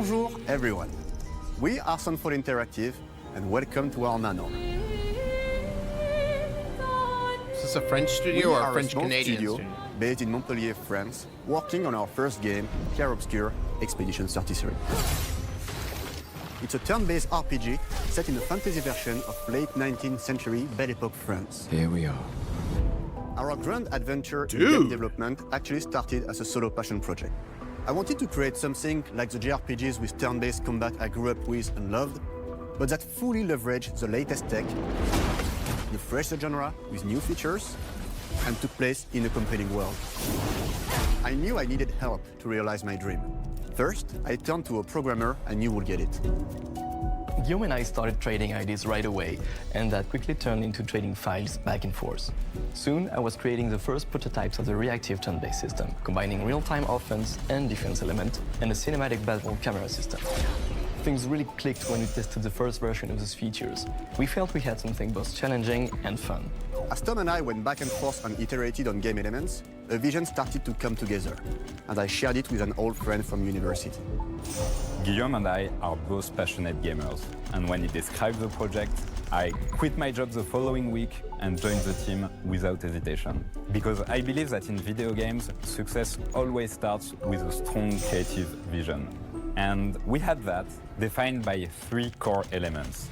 Bonjour everyone. We are Sunfall Interactive and welcome to our manor. Is this a French studio or a French-Canadian studio based in Montpellier, France, working on our first game, Clair, Obscur, Expedition 33. It's a turn-based RPG set in a fantasy version of late 19th century Belle Epoque France. Here we are. Our grand adventure in game development actually started as a solo passion project. I wanted to create something like the JRPGs with turn-based combat I grew up with and loved, but that fully leveraged the latest tech, refreshed the genre with new features, and took place in a compelling world. I knew I needed help to realize my dream. First, I turned to a programmer I knew would get it. Guillaume and I started trading ideas right away, and that quickly turned into trading files back and forth. Soon, I was creating the first prototypes of the reactive turn-based system, combining real-time offense and defense element, and a cinematic battle camera system. Things really clicked when we tested the first version of those features. We felt we had something both challenging and fun. As Tom and I went back and forth and iterated on game elements, a vision started to come together, and I shared it with an old friend from university. Guillaume and I are both passionate gamers, and when he described the project, I quit my job the following week and joined the team without hesitation. Because I believe that in video games, success always starts with a strong creative vision. And we had that, defined by 3 core elements.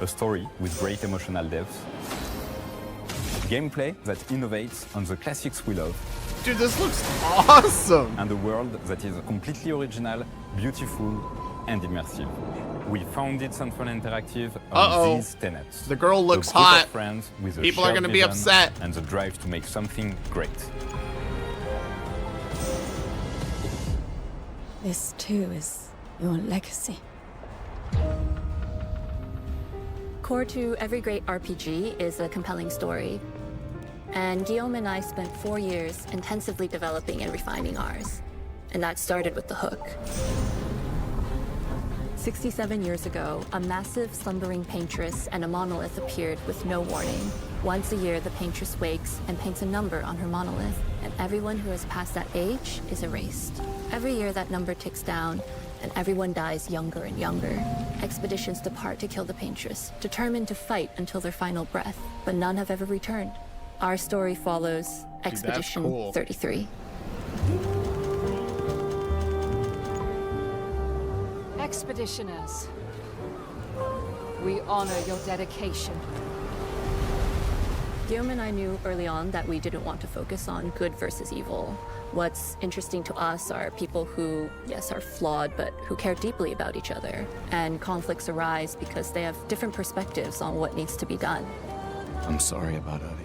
A story with great emotional depth, gameplay that innovates on the classics we love, Dude, this looks awesome! and a world that is completely original, beautiful, and immersive. We founded Sunfall Interactive on these tenets. The girl looks a group hot. Of friends with a People are shared gonna be vision upset. And the drive to make something great. This too is your legacy. Core to every great RPG is a compelling story. And Guillaume and I spent 4 years intensively developing and refining ours. And that started with the hook. 67 years ago, a massive slumbering paintress and a monolith appeared with no warning. Once a year, the paintress wakes and paints a number on her monolith, and everyone who has passed that age is erased. Every year, that number ticks down, and everyone dies younger and younger. Expeditions depart to kill the paintress, determined to fight until their final breath, but none have ever returned. Our story follows Expedition cool. 33. Expeditioners, we honor your dedication. Guillaume and I knew early on that we didn't want to focus on good versus evil. What's interesting to us are people who, yes, are flawed, but who care deeply about each other. And conflicts arise because they have different perspectives on what needs to be done. I'm sorry about earlier.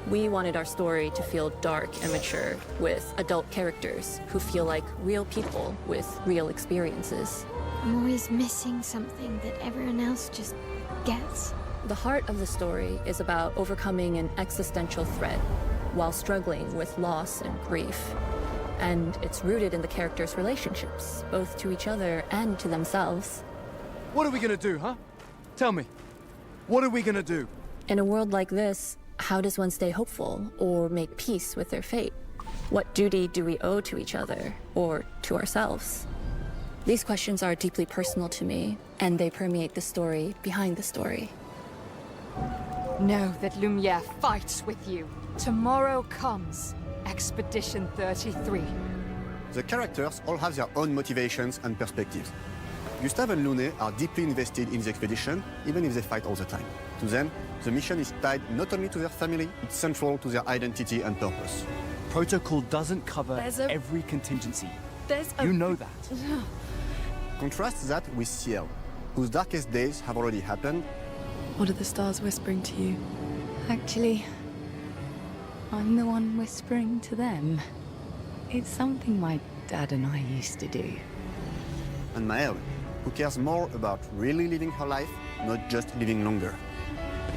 We wanted our story to feel dark and mature, with adult characters who feel like real people with real experiences. I'm always missing something that everyone else just gets. The heart of the story is about overcoming an existential threat while struggling with loss and grief. And it's rooted in the characters' relationships, both to each other and to themselves. What are we gonna do, huh? Tell me. What are we gonna do? In a world like this, how does one stay hopeful or make peace with their fate? What duty do we owe to each other or to ourselves? These questions are deeply personal to me, and they permeate the story behind the story. Know that Lumiere fights with you. Tomorrow comes Expedition 33. The characters all have their own motivations and perspectives. Gustave and Lune are deeply invested in the expedition, even if they fight all the time. To them, the mission is tied not only to their family, it's central to their identity and purpose. Protocol doesn't cover every contingency. You know that. Contrast that with Ciel, whose darkest days have already happened. What are the stars whispering to you? Actually, I'm the one whispering to them. It's something my dad and I used to do. And Maëlle, who cares more about really living her life, not just living longer.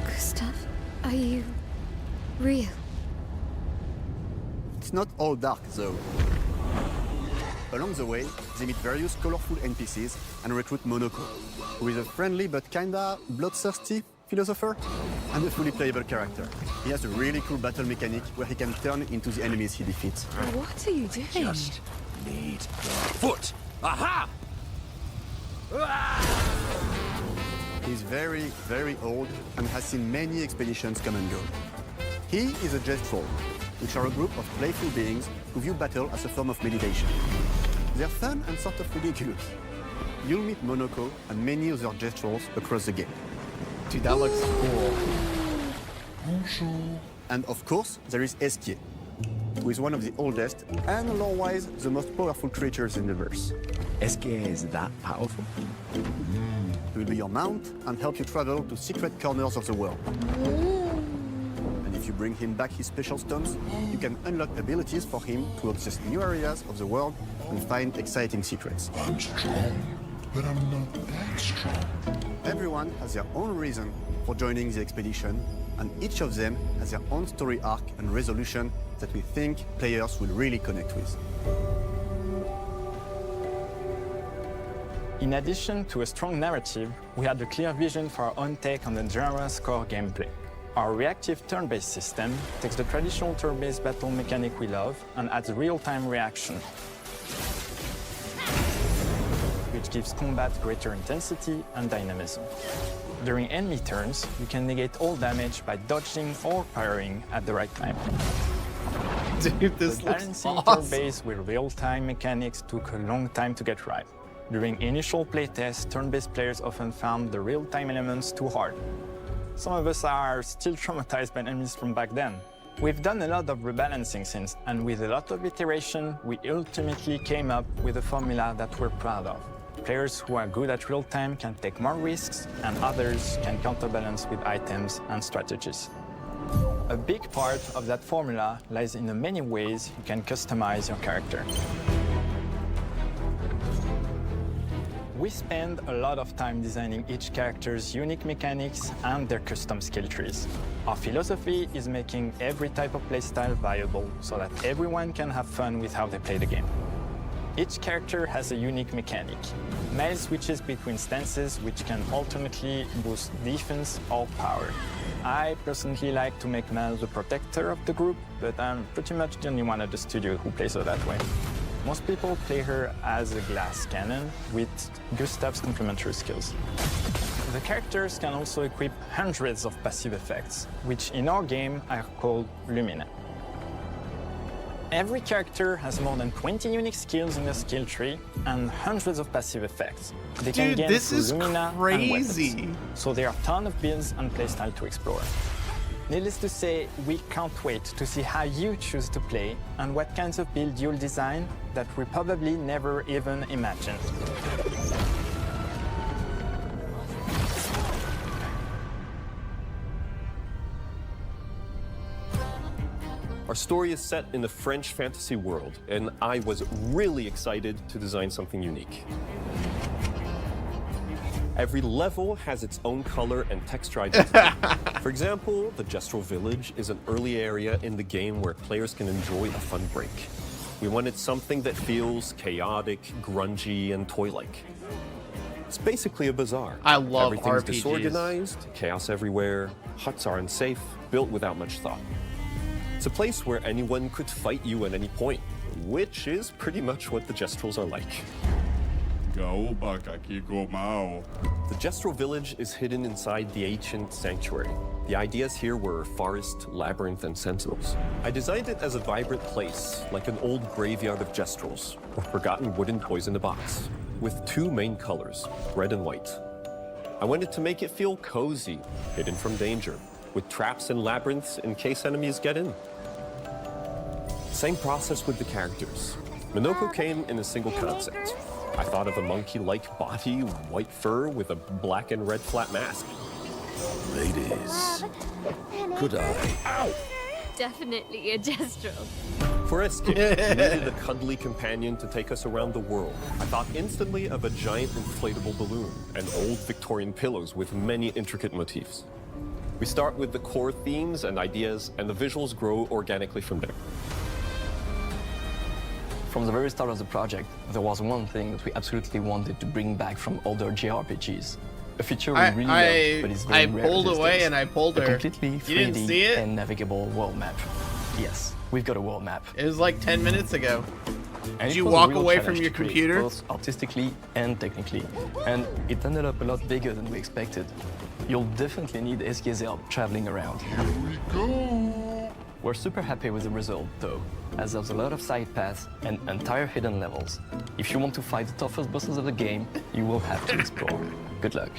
Gustav, are you real? It's not all dark, though. Along the way, they meet various colorful NPCs and recruit Monoko, who is a friendly but kinda bloodthirsty philosopher and a fully playable character. He has a really cool battle mechanic where he can turn into the enemies he defeats. What are you doing? Just need the foot. Aha! He's very, very old and has seen many expeditions come and go. He is a Gestrol, which are a group of playful beings who view battle as a form of meditation. They're fun and sort of ridiculous. You'll meet Monoko and many other Gestrols across the game. Dude, that looks cool. And of course, there is Esquier, who is one of the oldest and lore-wise the most powerful creatures in the verse. Esquier is that powerful? He will be your mount and help you travel to secret corners of the world. And if you bring him back his special stones, you can unlock abilities for him to access new areas of the world and find exciting secrets. I'm strong, but I'm not that strong. Everyone has their own reason for joining the expedition, and each of them has their own story arc and resolution that we think players will really connect with. In addition to a strong narrative, we had a clear vision for our own take on the genre's core gameplay. Our reactive turn-based system takes the traditional turn-based battle mechanic we love and adds real-time reaction, which gives combat greater intensity and dynamism. During enemy turns, you can negate all damage by dodging or parrying at the right time. Dude, this The looks balancing awesome. turn-based with real-time mechanics took a long time to get right. During initial playtests, turn-based players often found the real-time elements too hard. Some of us are still traumatized by enemies from back then. We've done a lot of rebalancing since, and with a lot of iteration, we ultimately came up with a formula that we're proud of. Players who are good at real-time can take more risks, and others can counterbalance with items and strategies. A big part of that formula lies in the many ways you can customize your character. We spend a lot of time designing each character's unique mechanics and their custom skill trees. Our philosophy is making every type of playstyle viable so that everyone can have fun with how they play the game. Each character has a unique mechanic. Male switches between stances which can alternately boost defense or power. I personally like to make Mel the protector of the group, but I'm pretty much the only one at the studio who plays her that way. Most people play her as a glass cannon with Gustav's complementary skills. The characters can also equip hundreds of passive effects, which in our game are called Lumina. Every character has more than 20 unique skills in their skill tree and hundreds of passive effects. They can Dude, gain this through is Lumina crazy. and weapons. So there are a ton of builds and playstyle to explore. Needless to say, we can't wait to see how you choose to play and what kinds of build you'll design that we probably never even imagined. Our story is set in the French fantasy world, and I was really excited to design something unique. Every level has its own color and texture identity. For example, the Gestrol Village is an early area in the game where players can enjoy a fun break. We wanted something that feels chaotic, grungy, and toy-like. It's basically a bazaar. I love Everything's RPGs. disorganized, chaos everywhere, huts are unsafe, built without much thought. It's a place where anyone could fight you at any point, which is pretty much what the Gestrols are like. Go, Bakaki, go, Mao. The Gestrol village is hidden inside the ancient sanctuary. The ideas here were forest, labyrinth, and sentinels. I designed it as a vibrant place, like an old graveyard of Gestrols, or forgotten wooden toys in a box, with two main colors, red and white. I wanted to make it feel cozy, hidden from danger, with traps and labyrinths in case enemies get in. Same process with the characters. Monoko came in a single concept. I thought of a monkey-like body, white fur with a black and red flat mask. Ladies, could I? Ow! Definitely a Gestrol. For Escape, we needed a cuddly companion to take us around the world. I thought instantly of a giant inflatable balloon and old Victorian pillows with many intricate motifs. We start with the core themes and ideas, and the visuals grow organically from there. From the very start of the project, there was one thing that we absolutely wanted to bring back from older JRPGs. A feature we really love, but it's very rare pulled these away days. and I pulled A her. completely You didn't 3D see it? and navigable world map. Yes, we've got a world map. It was like 10 minutes ago. And Did it you was a walk real away challenge from to your create, computer? both artistically and technically. And it ended up a lot bigger than we expected. You'll definitely need SK's help traveling around. Here we go. We're super happy with the result, though, as there's a lot of side paths and entire hidden levels. If you want to fight the toughest bosses of the game, you will have to explore. Good luck.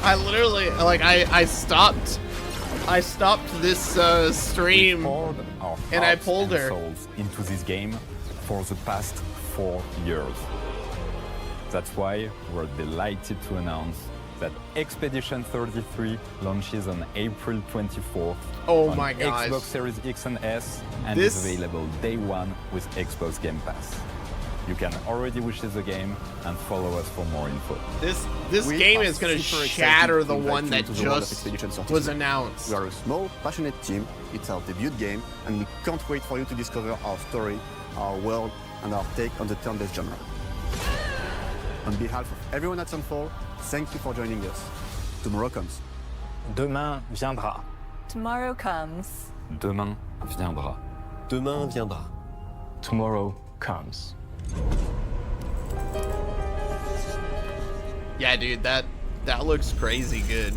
I literally, like, I stopped this stream and I pulled her. Souls into this game for the past 4 years. That's why we're delighted to announce that Expedition 33 launches on April 24th on my gosh. Xbox Series X and S and This- is available day one with Xbox Game Pass. You can already wishlist the game and follow us for more info. This We game are is gonna super shatter excited the to invite one you that to the world of just Expedition 33. was announced. We are a small, passionate team. It's our debut game, and we can't wait for you to discover our story, our world, and our take on the turn-based genre. On behalf of everyone at Sunfall, thank you for joining us. Tomorrow comes. Demain viendra. Tomorrow comes. Demain viendra. Demain viendra. Tomorrow comes. Yeah, dude, that looks crazy good.